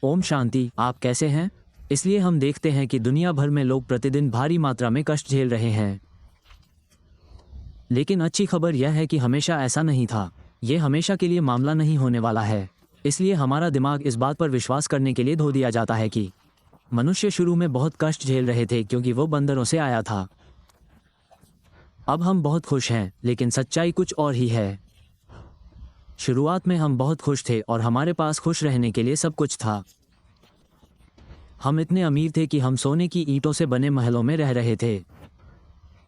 ओम शांति। आप कैसे हैं? इसलिए हम देखते हैं कि दुनिया भर में लोग प्रतिदिन भारी मात्रा में कष्ट झेल रहे हैं। लेकिन अच्छी खबर यह है कि हमेशा ऐसा नहीं था। ये हमेशा के लिए मामला नहीं होने वाला है। इसलिए हमारा दिमाग इस बात पर विश्वास करने के लिए धो दिया जाता है कि मनुष्य शुरू में बहुत कष्ट झेल रहे थे क्योंकि वो बंदरों से आया था। अब हम बहुत खुश हैं, लेकिन सच्चाई कुछ और ही है। शुरुआत में हम बहुत खुश थे और हमारे पास खुश रहने के लिए सब कुछ था। हम इतने अमीर थे कि हम सोने की ईंटों से बने महलों में रह रहे थे।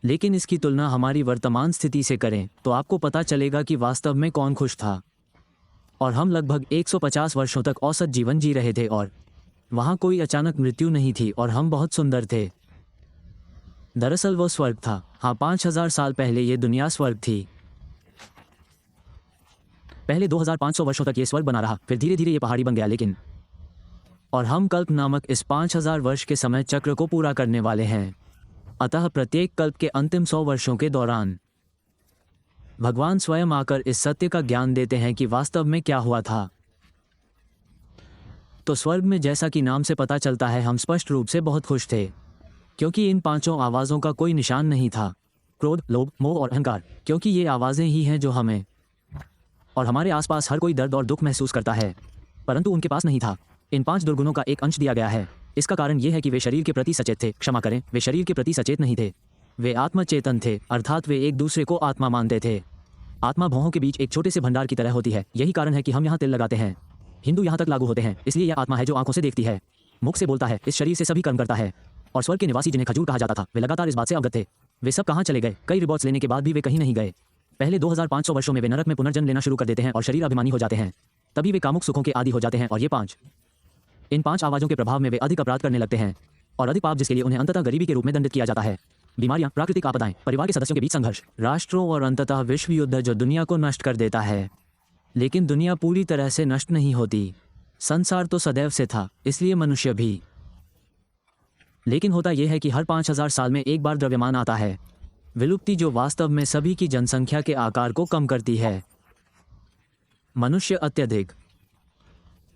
लेकिन इसकी तुलना हमारी वर्तमान स्थिति से करें तो आपको पता चलेगा कि वास्तव में कौन खुश था। और हम लगभग 150 वर्षों तक औसत जीवन जी रहे थे और वहाँ कोई अचानक मृत्यु नहीं थी और हम बहुत सुंदर थे। दरअसल वो स्वर्ग था। हाँ, 5000 साल पहले ये दुनिया स्वर्ग थी। पहले 2500 वर्षों तक ये स्वर्ग बना रहा, फिर धीरे धीरे ये पहाड़ी बन गया। लेकिन और हम कल्प नामक इस 5000 वर्ष के समय चक्र को पूरा करने वाले हैं। अतः प्रत्येक कल्प के अंतिम 100 वर्षों के दौरान भगवान स्वयं आकर इस सत्य का ज्ञान देते हैं कि वास्तव में क्या हुआ था। तो स्वर्ग में, जैसा कि नाम से पता चलता है, हम स्पष्ट रूप से बहुत खुश थे क्योंकि इन पांचों आवाज़ों का कोई निशान नहीं था। क्रोध, लोभ, मोह और अहंकार, क्योंकि ये आवाज़ें ही हैं जो हमें और हमारे आसपास हर कोई दर्द और दुख महसूस करता है, परंतु उनके पास नहीं था। इन 5 दुर्गुणों का एक अंश दिया गया है। इसका कारण यह है कि वे शरीर के प्रति सचेत थे। क्षमा करें, वे शरीर के प्रति सचेत नहीं थे। वे आत्मचेतन थे, अर्थात वे एक दूसरे को आत्मा मानते थे। आत्मा भौहों के बीच एक छोटे से भंडार की तरह होती है। यही कारण है कि हम यहाँ तिल लगाते हैं। हिंदू यहाँ तक लागू होते हैं। इसलिए यह आत्मा है जो आंखों से देखती है, मुख से बोलता है, इस शरीर से सभी कर्म करता है। और स्वर्ग के निवासी, जिन्हें खजूर कहा जाता था, वे लगातार इस बात से अवगत थे। वे सब कहाँ चले गए? कई रिबॉट्स लेने के बाद भी वे कहीं नहीं गए। पहले 2500 वर्षों में वे नरक में पुनर्जन्म लेना शुरू कर देते हैं और शरीर अभिमानी हो जाते हैं। तभी वे कामुक सुखों के आदी हो जाते हैं और इन 5 आवाज़ों के प्रभाव में वे अधिक अपराध करने लगते हैं और अधिक पाप, जिसके लिए उन्हें अंततः गरीबी के रूप में दंडित किया जाता है। बीमारियां, प्राकृतिक आपदाएं, परिवार के सदस्यों के बीच संघर्ष, राष्ट्रों और अंततः विश्व युद्ध जो दुनिया को नष्ट कर देता है। लेकिन दुनिया पूरी तरह से नष्ट नहीं होती। संसार तो सदैव से था, इसलिए मनुष्य भी। लेकिन होता यह है कि हर 5000 साल में एक बार द्रव्यमान आता है, विलुप्ति, जो वास्तव में सभी की जनसंख्या के आकार को कम करती है। मनुष्य अत्यधिक।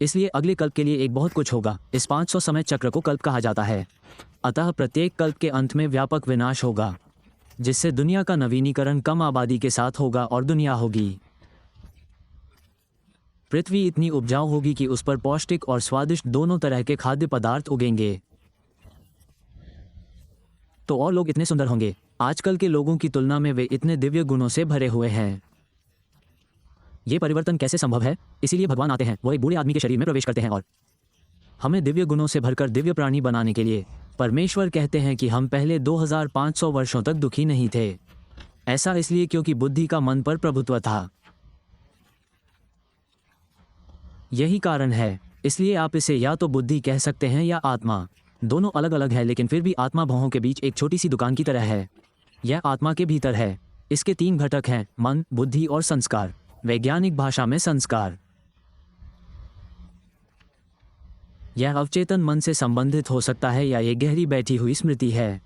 इसलिए अगले कल्प के लिए एक बहुत कुछ होगा। इस 500 समय चक्र को कल्प कहा जाता है। अतः प्रत्येक कल्प के अंत में व्यापक विनाश होगा, जिससे दुनिया का नवीनीकरण कम आबादी के साथ होगा और दुनिया होगी। पृथ्वी इतनी उपजाऊ होगी कि उस पर पौष्टिक और स्वादिष्ट दोनों तरह के खाद्य पदार्थ उगेंगे। तो और लोग इतने सुंदर होंगे। आजकल के लोगों की तुलना में वे इतने दिव्य गुणों से भरे हुए हैं। ये परिवर्तन कैसे संभव है? इसीलिए भगवान आते हैं, वो एक बूढ़े आदमी के शरीर में प्रवेश करते हैं और हमें दिव्य गुणों से भरकर दिव्य प्राणी बनाने के लिए। परमेश्वर कहते हैं कि हम पहले 2500 वर्षों तक दुखी नहीं थे। ऐसा इसलिए क्योंकि बुद्धि का मन पर प्रभुत्व था। यही कारण है। इसलिए आप इसे या तो बुद्धि कह सकते हैं या आत्मा। दोनों अलग अलग है, लेकिन फिर भी आत्मा भौहों के बीच एक छोटी सी दुकान की तरह है। यह आत्मा के भीतर है। इसके 3 घटक हैं, मन, बुद्धि और संस्कार। वैज्ञानिक भाषा में संस्कार। यह अवचेतन मन से संबंधित हो सकता है या ये गहरी बैठी हुई स्मृति है।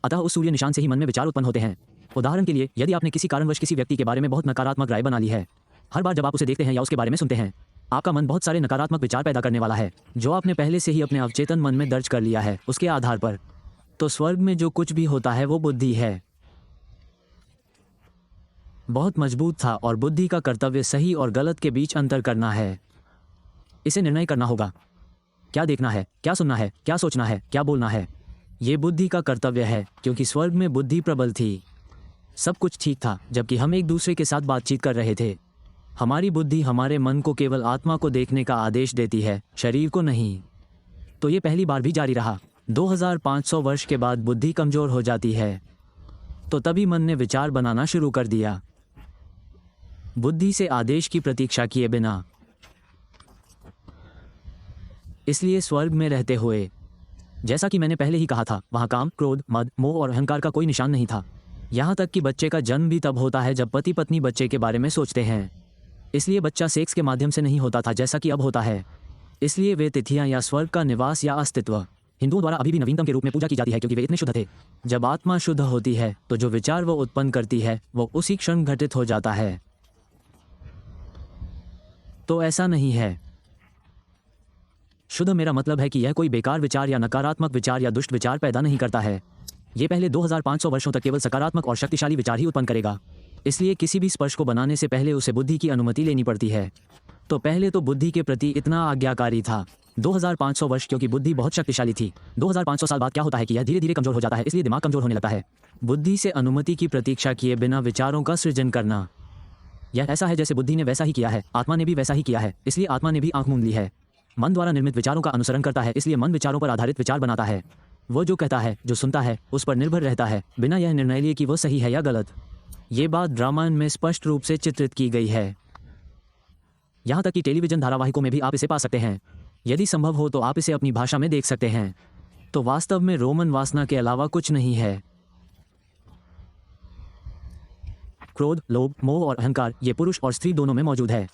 अतः उस सूर्य निशान से ही मन में विचार उत्पन्न होते हैं। उदाहरण के लिए, यदि आपने किसी कारणवश किसी व्यक्ति के बारे में बहुत नकारात्मक राय बना ली है, हर बार जब आप उसे देखते हैं या उसके बारे में सुनते हैं, आपका मन बहुत सारे नकारात्मक विचार पैदा करने वाला है, जो आपने पहले से ही अपने अवचेतन मन में दर्ज कर लिया है उसके आधार पर। तो स्वर्ग में जो कुछ भी होता है वो बुद्धि है। बहुत मजबूत था और बुद्धि का कर्तव्य सही और गलत के बीच अंतर करना है। इसे निर्णय करना होगा, क्या देखना है, क्या सुनना है, क्या सोचना है, क्या बोलना है। ये बुद्धि का कर्तव्य है, क्योंकि स्वर्ग में बुद्धि प्रबल थी। सब कुछ ठीक था, जबकि हम एक दूसरे के साथ बातचीत कर रहे थे। हमारी बुद्धि हमारे मन को केवल आत्मा को देखने का आदेश देती है, शरीर को नहीं। तो ये पहली बार भी जारी रहा। 2500 वर्ष के बाद बुद्धि कमजोर हो जाती है, तो तभी मन ने विचार बनाना शुरू कर दिया, बुद्धि से आदेश की प्रतीक्षा किए बिना। इसलिए स्वर्ग में रहते हुए, जैसा कि मैंने पहले ही कहा था, वहाँ काम, क्रोध, मद, मोह और अहंकार का कोई निशान नहीं था। यहाँ तक कि बच्चे का जन्म भी तब होता है जब पति पत्नी बच्चे के बारे में सोचते हैं। इसलिए बच्चा सेक्स के माध्यम से नहीं होता था जैसा कि अब होता है। इसलिए वे तिथियां या स्वर्ग का निवास या अस्तित्व हिंदुओं द्वारा अभी भी नवीनतम के रूप में पूजा की जाती है, क्योंकि वे इतने शुद्ध थे। जब आत्मा शुद्ध होती है तो जो विचार वो उत्पन्न करती है वो उसी क्षण घटित हो जाता है। तो ऐसा नहीं है। शुद्ध मेरा मतलब है कि यह कोई बेकार विचार या नकारात्मक विचार या दुष्ट विचार पैदा नहीं करता है। ये पहले 2500 वर्षों तक केवल सकारात्मक और शक्तिशाली विचार ही उत्पन्न करेगा। इसलिए किसी भी स्पर्श को बनाने से पहले उसे बुद्धि की अनुमति लेनी पड़ती है। तो पहले तो बुद्धि के प्रति इतना आज्ञाकारी था 2500 वर्ष, क्योंकि बुद्धि बहुत शक्तिशाली थी। 2500 साल बाद क्या होता है कि यह धीरे धीरे कमजोर हो जाता है, इसलिए दिमाग कमजोर होने लगता है। बुद्धि से अनुमति की प्रतीक्षा किए बिना विचारों का सृजन करना, यह ऐसा है जैसे बुद्धि ने वैसा ही किया है, आत्मा ने भी वैसा ही किया है, इसलिए आत्मा ने भी आंख मूंद ली है। मन द्वारा निर्मित विचारों का अनुसरण करता है, इसलिए मन विचारों पर आधारित विचार बनाता है। वो जो कहता है, जो सुनता है, उस पर निर्भर रहता है, बिना यह निर्णय लिए कि वो सही है या गलत। ये बात रामायण में स्पष्ट रूप से चित्रित की गई है। यहाँ तक कि टेलीविजन धारावाहिकों में भी आप इसे पा सकते हैं। यदि संभव हो तो आप इसे अपनी भाषा में देख सकते हैं। तो वास्तव में रोमन वासना के अलावा कुछ नहीं है। क्रोध, लोभ, मोह और अहंकार ये पुरुष और स्त्री दोनों में मौजूद है,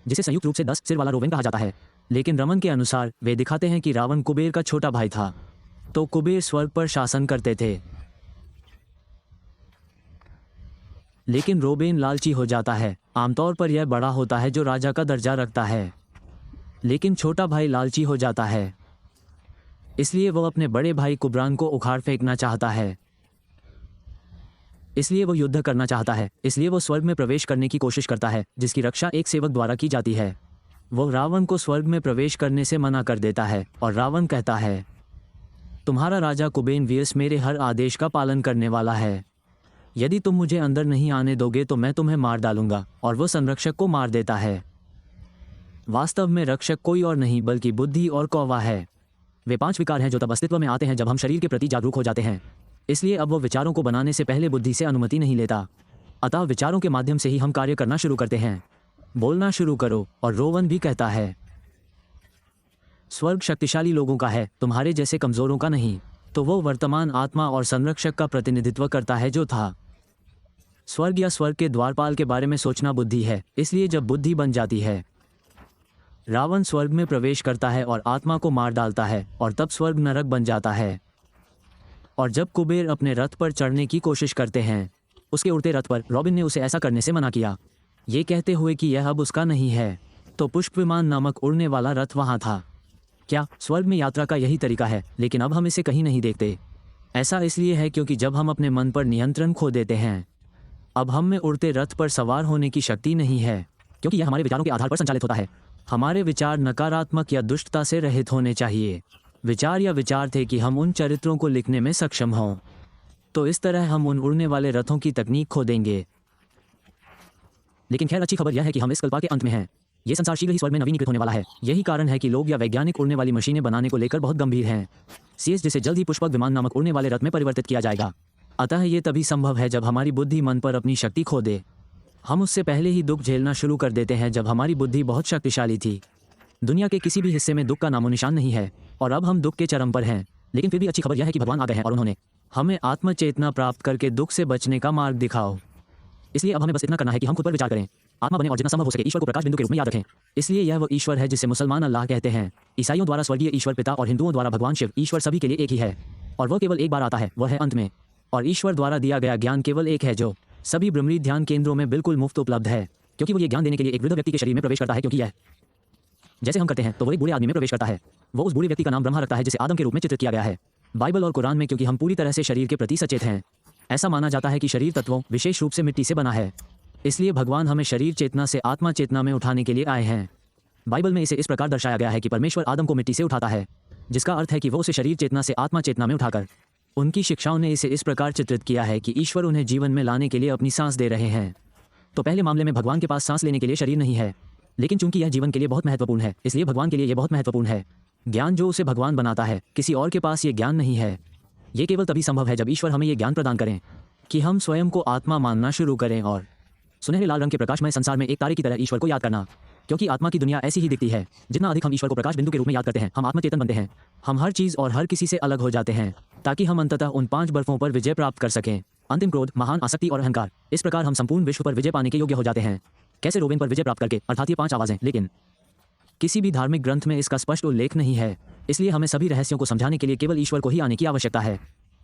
जिसे संयुक्त रूप से 10 सिर वाला रोवेन कहा जाता है। लेकिन रमन के अनुसार वे दिखाते हैं कि रावण कुबेर का छोटा भाई था, तो कुबेर स्वर्ग पर शासन करते थे। लेकिन रोबेन लालची हो जाता है। आमतौर पर यह बड़ा होता है जो राजा का दर्जा रखता है, लेकिन छोटा भाई लालची हो जाता है, इसलिए वह अपने बड़े भाई कुब्रान को उखाड़ फेंकना चाहता है। इसलिए वो युद्ध करना चाहता है, इसलिए वो स्वर्ग में प्रवेश करने की कोशिश करता है, जिसकी रक्षा एक सेवक द्वारा की जाती है। वो रावण को स्वर्ग में प्रवेश करने से मना कर देता है और रावण कहता है, तुम्हारा राजा कुबेन व्यस मेरे हर आदेश का पालन करने वाला है। यदि तुम मुझे अंदर नहीं आने दोगे तो मैं तुम्हें मार डालूंगा। और वो संरक्षक को मार देता है। वास्तव में रक्षक कोई और नहीं बल्कि बुद्धि और कौवा है। वे 5 विकार हैं जो तब अस्तित्व में आते हैं जब हम शरीर के प्रति जागरूक हो जाते हैं। इसलिए अब वो विचारों को बनाने से पहले बुद्धि से अनुमति नहीं लेता। अतः विचारों के माध्यम से ही हम कार्य करना शुरू करते हैं। बोलना शुरू करो। और रोवन भी कहता है, स्वर्ग शक्तिशाली लोगों का है, तुम्हारे जैसे कमजोरों का नहीं। तो वो वर्तमान आत्मा और संरक्षक का प्रतिनिधित्व करता है जो था। स्वर्ग या स्वर्ग के द्वारपाल के बारे में सोचना बुद्धि है। इसलिए जब बुद्धि बन जाती है, रावण स्वर्ग में प्रवेश करता है और आत्मा को मार डालता है, और तब स्वर्ग नरक बन जाता है। और जब कुबेर अपने रथ पर चढ़ने की कोशिश करते हैं, उसके उड़ते रथ पर, रॉबिन ने उसे ऐसा करने से मना किया, ये कहते हुए कि यह अब उसका नहीं है। तो पुष्प विमान नामक उड़ने वाला रथ वहाँ था। क्या स्वर्ग में यात्रा का यही तरीका है? लेकिन अब हम इसे कहीं नहीं देखते। ऐसा इसलिए है क्योंकि जब हम अपने मन पर नियंत्रण खो देते हैं, अब हम में उड़ते रथ पर सवार होने की शक्ति नहीं है, क्योंकि यह हमारे विचारों के आधार पर संचालित होता है। हमारे विचार नकारात्मक या दुष्टता से रहित होने चाहिए। विचार या विचार थे कि हम उन चरित्रों को लिखने में सक्षम हों। तो इस तरह हम उन उड़ने वाले रथों की तकनीक खो देंगे। लेकिन खैर, अच्छी खबर यह है कि हम इस कल्पा के अंत में हैं। ये संसार शीघ्र ही स्वर्ग में नवीनीकृत होने वाला है। यही कारण है कि लोग या वैज्ञानिक उड़ने वाली मशीनें बनाने को लेकर बहुत गंभीर हैं। सीएस जिसे जल्द ही पुष्पक विमान नामक उड़ने वाले रथ में परिवर्तित किया जाएगा। अतः ये तभी संभव है जब हमारी बुद्धि मन पर अपनी शक्ति खो दे। हम उससे पहले ही दुख झेलना शुरू कर देते हैं जब हमारी बुद्धि बहुत शक्तिशाली थी। दुनिया के किसी भी हिस्से में दुख का नामो निशान नहीं है, और अब हम दुख के चरम पर हैं। लेकिन फिर भी अच्छी खबर यह है कि भगवान आ गए हैं और उन्होंने हमें आत्मचेतना प्राप्त करके दुख से बचने का मार्ग दिखाओ। इसलिए अब हमें बस इतना करना है कि हम खुद पर विचार करें, आत्मा बने और जितना संभव हो सके ईश्वर को प्रकाश बिंदु के रूप में याद रखें। इसलिए यह वो ईश्वर है जिसे मुसलमान अल्लाह कहते हैं। ईसाइयों द्वारा स्वर्गीय ईश्वर पिता और हिंदुओं द्वारा भगवान शिव। ईश्वर सभी के लिए एक ही है, और वह केवल एक बार आता है, वह है अंत में। और ईश्वर द्वारा दिया गया ज्ञान केवल एक है, जो सभी ब्रह्मरी ध्यान केंद्रों में बिल्कुल मुफ्त उपलब्ध है। क्योंकि वो ये ज्ञान देने के लिए एक वृद्ध व्यक्ति के शरीर में प्रवेश करता है, क्योंकि यह जैसे हम करते हैं तो वो एक बूढ़े आदमी में प्रवेश करता है। वो उस बूढ़े व्यक्ति का नाम ब्रह्मा रखता है जिसे आदम के रूप में चित्रित किया गया है बाइबल और कुरान में, क्योंकि हम पूरी तरह से शरीर के प्रति सचेत हैं। ऐसा माना जाता है कि शरीर तत्वों, विशेष रूप से मिट्टी से बना है। इसलिए भगवान हमें शरीर चेतना से आत्मा चेतना में उठाने के लिए आए हैं। बाइबल में इसे इस प्रकार दर्शाया गया है कि परमेश्वर आदम को मिट्टी से उठाता है, जिसका अर्थ है कि वो उसे शरीर चेतना से आत्मा चेतना में उठाकर, उनकी शिक्षाओं ने इसे इस प्रकार चित्रित किया है कि ईश्वर उन्हें जीवन में लाने के लिए अपनी सांस दे रहे हैं। तो पहले मामले में भगवान के पास सांस लेने के लिए शरीर नहीं है, लेकिन चूंकि यह जीवन के लिए बहुत महत्वपूर्ण है, इसलिए भगवान के लिए यह बहुत महत्वपूर्ण है। ज्ञान जो उसे भगवान बनाता है, किसी और के पास ये ज्ञान नहीं है। ये केवल तभी संभव है जब ईश्वर हमें ये ज्ञान प्रदान करें कि हम स्वयं को आत्मा मानना शुरू करें और सुनहरे लाल रंग के प्रकाशमय संसार में एक तारे की तरह ईश्वर को याद करना। क्योंकि आत्मा की दुनिया ऐसी ही दिखती है। जितना अधिक हम ईश्वर को प्रकाश बिंदु के रूप में याद करते हैं, हम आत्मचेतन बनते हैं। हम हर चीज़ और हर किसी से अलग हो जाते हैं, ताकि हम अंततः उन 5 बर्फों पर विजय प्राप्त कर सकें। अंतिम क्रोध, महान आसक्ति और अहंकार। इस प्रकार हम संपूर्ण विश्व पर विजय पाने के योग्य हो जाते हैं। कैसे? रोवेन पर विजय प्राप्त करके, अर्थात ये 5 आवाज़ें। लेकिन किसी भी धार्मिक ग्रंथ में इसका स्पष्ट उल्लेख नहीं है। इसलिए हमें सभी रहस्यों को समझाने के लिए केवल ईश्वर को ही आने की आवश्यकता है।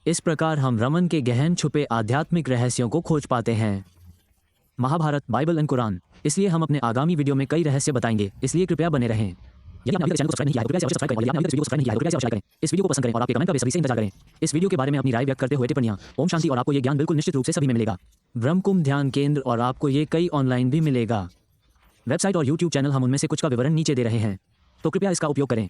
इस प्रकार हम रमन के गहन छुपे आध्यात्मिक रहस्यों को खोज पाते हैं। Mahabharata, Bible and Quran. इसलिए हम अपने आगामी वीडियो में कई रहस्य बताएंगे, इसलिए कृपया बने रहें। यदि आपने अभी तक चैनल को सब्सक्राइब नहीं किया है तो कृपया इसे अवश्य सब्सक्राइब करें और यदि आपने अभी तक इस वीडियो को सब्सक्राइब नहीं किया है तो कृपया इसे अवश्य लाइक करें। इस वीडियो को पसंद करें और आपके कमेंट का बेसब्री से इंतजार करें। इस वीडियो के बारे में अपनी राय व्यक्त करते हुए टिप्पणियां। ओम शांति। और आपको ये ज्ञान बिल्कुल निश्चित रूप से सभी में मिलेगा। ब्रह्मकुंभ ध्यान केंद्र, और आपको ये कई ऑनलाइन भी मिलेगा। वेबसाइट और यूट्यूब चैनल, हम उनमें से कुछ का विवरण नीचे दे रहे हैं, तो कृपया इसका उपयोग करें।